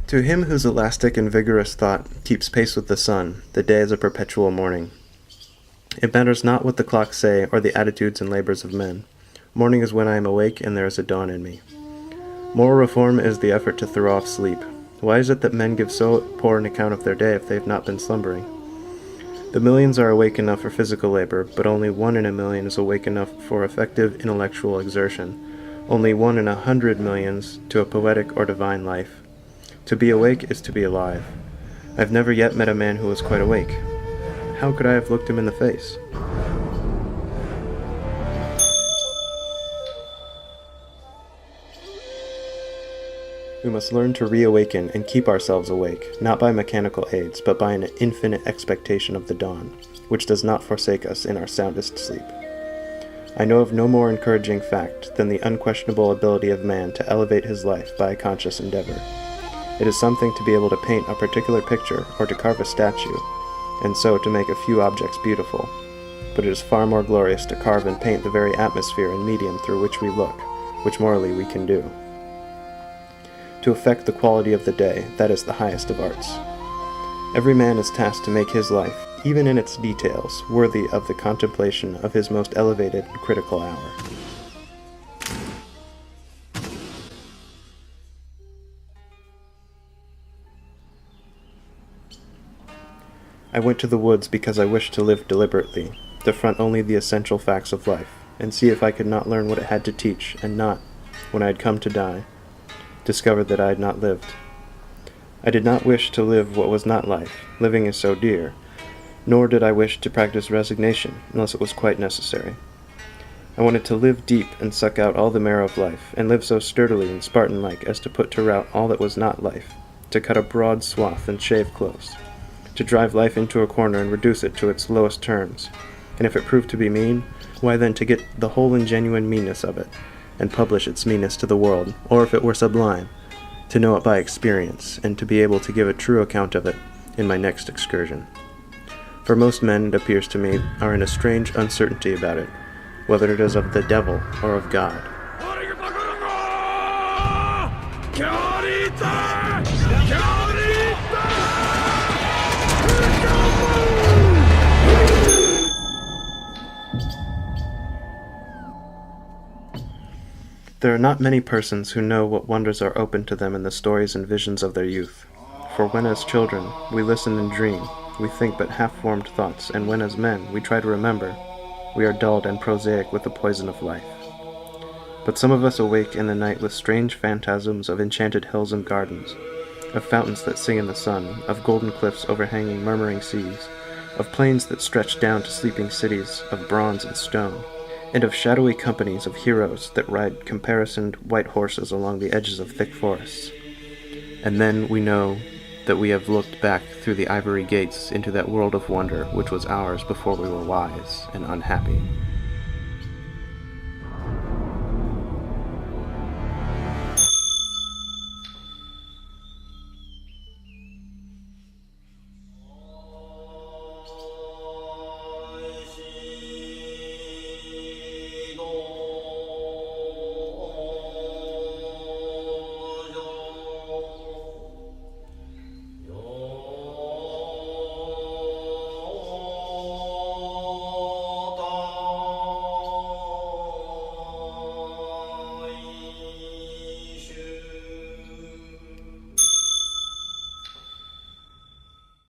To him whose elastic and vigorous thought keeps pace with the sun, the day is a perpetual morning. It matters not what the clocks say or the attitudes and labors of men. Morning is when I am awake and there is a dawn in me. Moral reform is the effort to throw off sleep. Why is it that men give so poor an account of their day if they have not been slumbering? The millions are awake enough for physical labor, but only 1 in a million is awake enough for effective intellectual exertion. Only 1 in 100 millions to a poetic or divine life. To be awake is to be alive. I've never yet met a man who was quite awake. How could I have looked him in the face? We must learn to reawaken and keep ourselves awake, not by mechanical aids, but by an infinite expectation of the dawn, which does not forsake us in our soundest sleep. I know of no more encouraging fact than the unquestionable ability of man to elevate his life by a conscious endeavor. It is something to be able to paint a particular picture or to carve a statue, and so to make a few objects beautiful. But it is far more glorious to carve and paint the very atmosphere and medium through which we look, which morally we can do. To affect the quality of the day, that is the highest of arts. Every man is tasked to make his life, even in its details, worthy of the contemplation of his most elevated and critical hour. I went to the woods because I wished to live deliberately, to front only the essential facts of life, and see if I could not learn what it had to teach, and not, when I had come to die, discover that I had not lived. I did not wish to live what was not life, living is so dear, nor did I wish to practice resignation, unless it was quite necessary. I wanted to live deep and suck out all the marrow of life, and live so sturdily and Spartan-like as to put to rout all that was not life, to cut a broad swath and shave close, to drive life into a corner and reduce it to its lowest terms, and if it proved to be mean, why then to get the whole and genuine meanness of it, and publish its meanness to the world, or if it were sublime, to know it by experience, and to be able to give a true account of it in my next excursion. For most men, it appears to me, are in a strange uncertainty about it, whether it is of the devil or of God. There are not many persons who know what wonders are open to them in the stories and visions of their youth. For when as children we listen and dream, we think but half-formed thoughts, and when as men we try to remember, we are dulled and prosaic with the poison of life. But some of us awake in the night with strange phantasms of enchanted hills and gardens, of fountains that sing in the sun, of golden cliffs overhanging murmuring seas, of plains that stretch down to sleeping cities of bronze and stone, and of shadowy companies of heroes that ride caparisoned white horses along the edges of thick forests. And then we know that we have looked back through the ivory gates into that world of wonder which was ours before we were wise and unhappy.